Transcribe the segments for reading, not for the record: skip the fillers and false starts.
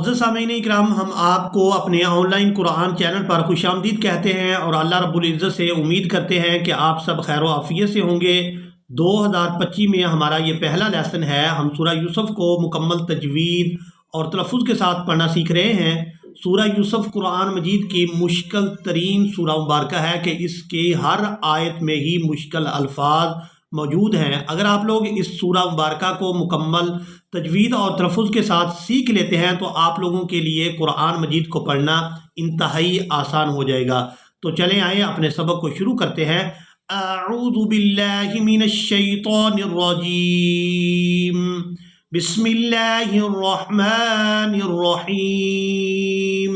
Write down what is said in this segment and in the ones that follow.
मुअज़्ज़ज़ सामीन इकराम, हम आपको अपने ऑनलाइन कुरान चैनल पर खुशामदीद कहते हैं और अल्लाह रब्बुल इज़्ज़त से उम्मीद करते हैं कि आप सब खैर व आफ़ियत से होंगे। 2025 में हमारा ये पहला लेसन है। हम सूरह यूसुफ को मुकम्मल तजवीद और तलफ़्फ़ुज़ के साथ पढ़ना सीख रहे हैं। सूरह यूसुफ कुरान मजीद की मुश्किल तरीन सूरह मुबारक है कि इसके हर आयत में ही मुश्किल अल्फाज मौजूद हैं। अगर आप लोग इस सूरह मुबारक को मुकम्मल तजवीद और तलफ़्फ़ुज़ के साथ सीख लेते हैं तो आप लोगों के लिए कुरान मजीद को पढ़ना इंतहाई आसान हो जाएगा। तो चलें आए अपने सबक को शुरू करते हैं। अऊज़ु बिल्लाहि मिनश शैतानिर रजीम, बिस्मिल्लाहिर रहमानिर रहीम।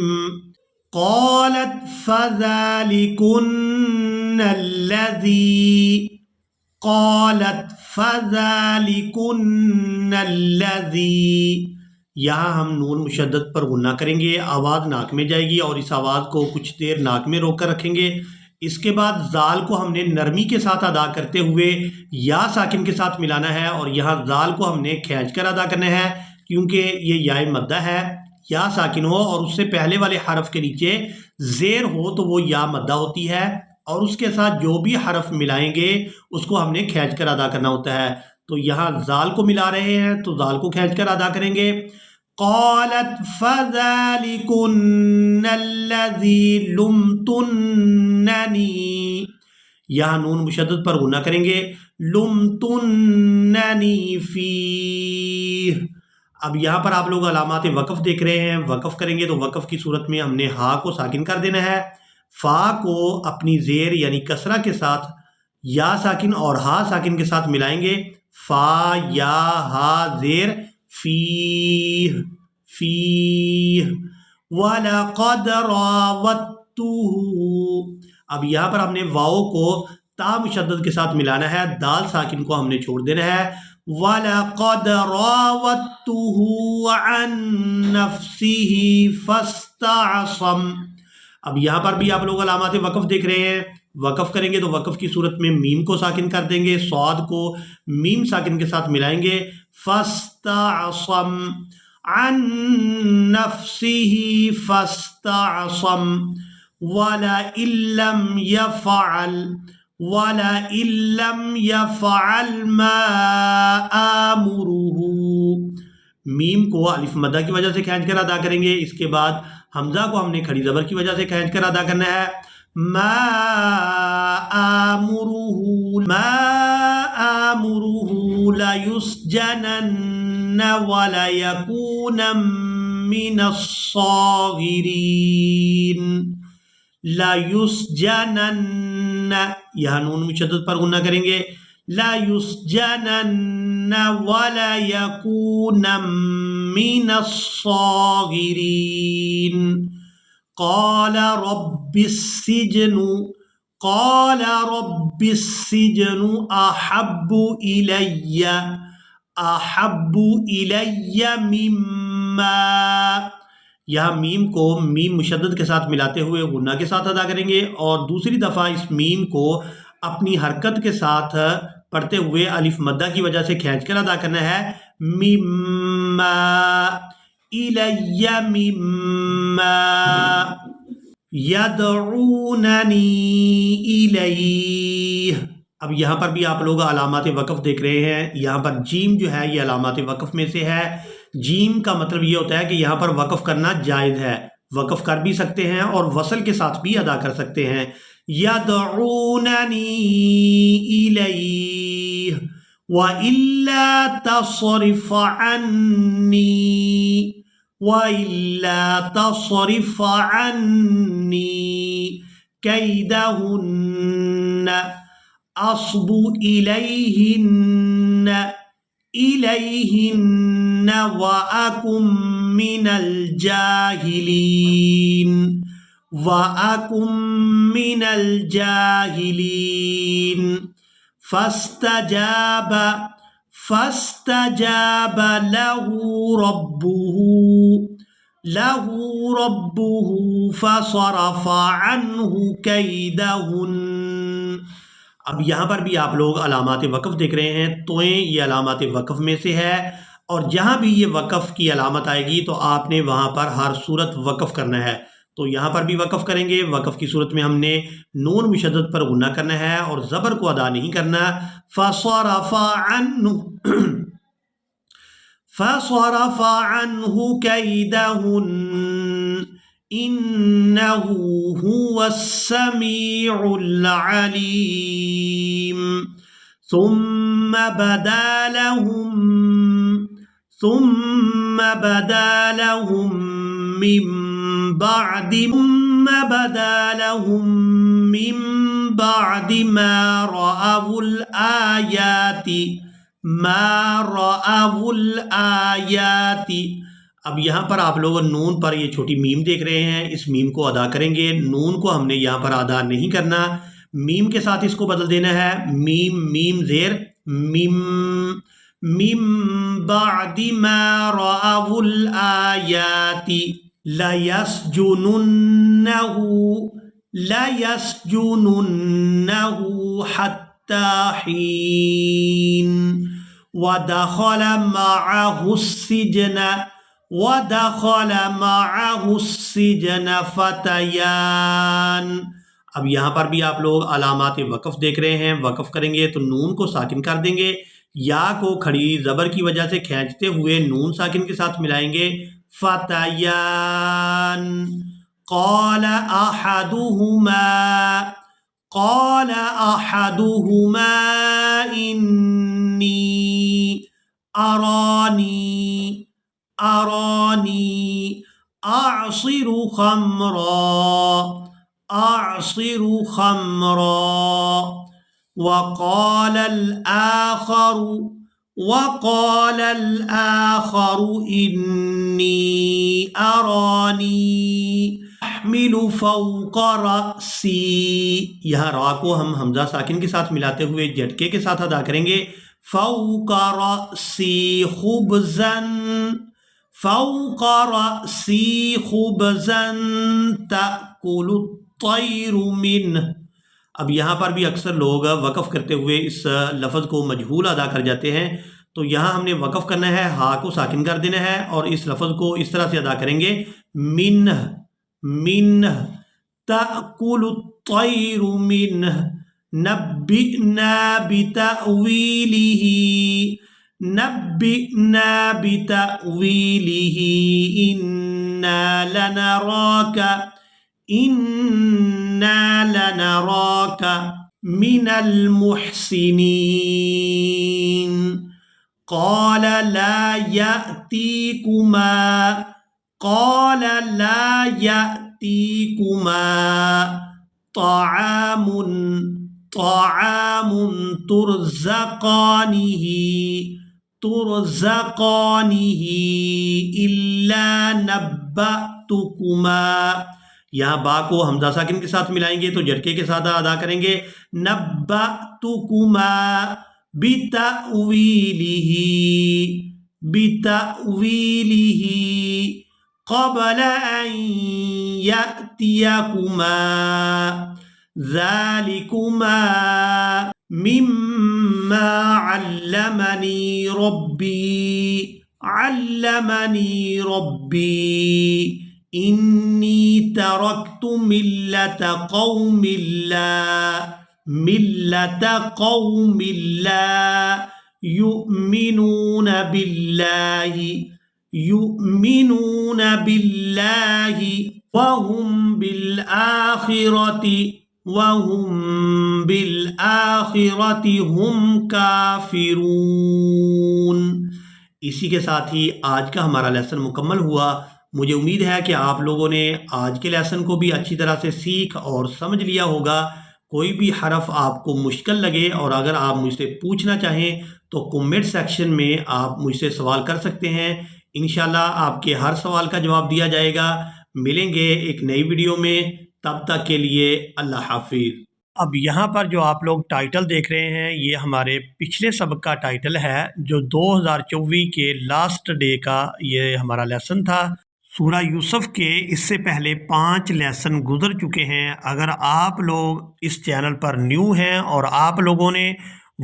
क़ालत फ़ज़ालिकुन्नल्लज़ी, यहाँ हम नून मुशद्दद पर गुन्ना करेंगे, आवाज़ नाक में जाएगी और इस आवाज़ को कुछ देर नाक में रोक कर रखेंगे। इसके बाद जाल को हमने नरमी के साथ अदा करते हुए या साकिन के साथ मिलाना है और यहाँ जाल को हमने खींच कर अदा करना है, क्योंकि ये या मद्दा है। या साकिन हो और उससे पहले वाले हरफ के नीचे ज़ेर हो तो वो या मद्दा होती है, और उसके साथ जो भी हरफ मिलाएंगे उसको हमने खींच कर अदा करना होता है। तो यहाँ जाल को मिला रहे हैं तो जाल को खींच कर अदा करेंगे। क़ालत फ़ज़ालिकुन्नल्लज़ी लुमतुन्ननी, यहाँ नून मुशद्दद पर गुन्ना करेंगे, लुमतुन्ननी फ़ीह। अब यहाँ पर आप लोग अलामात वक़फ़ देख रहे हैं। वक़फ़ करेंगे तो वक़फ़ की सूरत में हमने हा को साकिन कर देना है, फ़ा को अपनी ज़ेर यानी कसरा के साथ या साकिन और हा साकिन के साथ मिलाएंगे। फ़ा या हा ज़ेर फ़ीह फ़ीह। वलक़द रावत्तुहु, अब यहाँ पर हमने वाओ को ता मुशद्दद के साथ मिलाना है, दाल साकिन को हमने छोड़ देना है। वलक़द रावत्तुहु अन नफ्सिही फस्तअसम। अब यहाँ पर भी आप लोग अलामात वक़फ़ देख रहे हैं। वक़फ़ करेंगे तो वक़फ़ की सूरत में मीम को साकिन कर देंगे, स्वाद को मीम साकिन के साथ मिलाएंगे। फस्तअसम अन नफ्सिही फस्तअसम। वलइल्लम यफ़अल मा आमुरुहु, मीम को अलिफ मद्दा की वजह से खींच कर अदा करेंगे। इसके बाद हमजा को हमने खड़ी ज़बर की वजह से खींच कर अदा करना है। मा आमुरुहु लयुस्जनन्न वलयकूनम मिनस्सागिरीन। लयुस्जनन्न, यहाँ नून मुशद्दद पर गुन्ना करेंगे, लयुस्जनन्न वलयकूनम मिनस्सागिरीन। क़ाल रब्बिस्सिज्नु अहब्बु इलय्या मिम्मा, यह मीम को मीम मुशद्दद के साथ मिलाते हुए गुन्ना के साथ अदा करेंगे और दूसरी दफ़ा इस मीम को अपनी हरकत के साथ पढ़ते हुए अलिफ मद्दा की वजह से खींच कर अदा करना है। मिम्मा इलय्या मिम्मा यदऊननी इलैह। अब यहाँ पर भी आप लोग अलामात वक़फ़ देख रहे हैं। यहाँ पर जीम जो है ये अलामात वक़फ़ में से है। जीम का मतलब ये होता है कि यहाँ पर वक़फ़ करना जायज़ है, वक़फ़ कर भी सकते हैं और वसल के साथ भी अदा कर सकते हैं। यदऊननी इलैह व इल्ला तस्रिफ़ अन्नी कैदहुन्न अस्बु इलैहिन्न व अकुम मिनल जाहिलीन। फस्तजाब लहू रब्बुहु फसरफ़ अन्हु कैदहुन। अब यहाँ पर भी आप लोग अलामात वक़फ़ देख रहे हैं। तोएं ये अलामात वक़फ़ में से है اور جہاں بھی یہ وقف کی علامت آئے گی تو آپ نے وہاں پر ہر صورت وقف کرنا ہے. تو یہاں پر بھی وقف کریں گے. وقف کی صورت میں ہم نے نون مشدد پر غنہ کرنا ہے اور زبر کو ادا نہیں کرنا. فَصَرَفَ عَنْهُ فَصَرَفَ عَنْهُ كَيْدَهُنَّ إِنَّهُ هُوَ السَّمِيعُ الْعَلِيمُ. ثُمَّ بَدَا لَهُم مِّن بَعْدِ مَا رَأَوُا الْآيَاتِ. اب یہاں پر آپ لوگ نون پر یہ چھوٹی میم دیکھ رہے ہیں، اس میم کو ادا کریں گے. نون کو ہم نے یہاں پر ادا نہیں کرنا، میم کے ساتھ اس کو بدل دینا ہے. میم میم زیر میم. مِن بَعْدِ مَا رَأَوُا الْآيَاتِ لَيَسْجُنُنَّهُ حَتَّى حِينٍ. وَدَخَلَ مَعَهُ السِّجْنَ فَتَيَانِ. اب یہاں پر بھی آپ لوگ علامات وقف دیکھ رہے ہیں. وقف کریں گے تو نون کو ساکن کر دیں گے، یا کو کھڑی زبر کی وجہ سے کھینچتے ہوئے نون ساکن کے ساتھ ملائیں گے. فتیان. قال احدهما انی ارانی اعصر خمرا. وقال الآخر إني أراني أحمل فوق رأسي. یہاں را کو ہم حمزہ ساکن کے ساتھ ملاتے ہوئے جھٹکے کے ساتھ ادا کریں گے. فوق رأسی خبزا تأكل الطير منه. اب یہاں پر بھی اکثر لوگ وقف کرتے ہوئے اس لفظ کو مجہول ادا کر جاتے ہیں، تو یہاں ہم نے وقف کرنا ہے، ہا کو ساکن کر دینا ہے اور اس لفظ کو اس طرح سے ادا کریں گے. منہ تأکل الطیر منہ. نبئنا بتأویلہ إنا لنراك من المحسنين. قال لا يأتيكما طعام ترزقانه إلا نبأتكما. یہاں با کو حمزہ ساکن کے ساتھ ملائیں گے تو جھٹکے کے ساتھ ادا کریں گے. نبأتکما بتأویلہ قبل ان یأتیکما ذالکما مما علمنی ربی انی ترکت ملت قوم لا یؤمنون باللہ وهم بالآخرة هم کافرون. اسی کے ساتھ ہی آج کا ہمارا لیسن مکمل ہوا. مجھے امید ہے کہ آپ لوگوں نے آج کے لیسن کو بھی اچھی طرح سے سیکھ اور سمجھ لیا ہوگا. کوئی بھی حرف آپ کو مشکل لگے اور اگر آپ مجھ سے پوچھنا چاہیں تو کمنٹ سیکشن میں آپ مجھ سے سوال کر سکتے ہیں. انشاءاللہ آپ کے ہر سوال کا جواب دیا جائے گا. ملیں گے ایک نئی ویڈیو میں، تب تک کے لیے اللہ حافظ. اب یہاں پر جو آپ لوگ ٹائٹل دیکھ رہے ہیں یہ ہمارے پچھلے سبق کا ٹائٹل ہے جو 2024 کے لاسٹ ڈے کا یہ ہمارا لیسن تھا. سورہ یوسف کے اس سے پہلے 5 لیسن گزر چکے ہیں. اگر آپ لوگ اس چینل پر نیو ہیں اور آپ لوگوں نے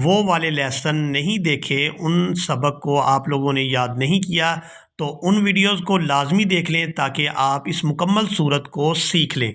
وہ والے لیسن نہیں دیکھے، ان سبق کو آپ لوگوں نے یاد نہیں کیا، تو ان ویڈیوز کو لازمی دیکھ لیں تاکہ آپ اس مکمل صورت کو سیکھ لیں۔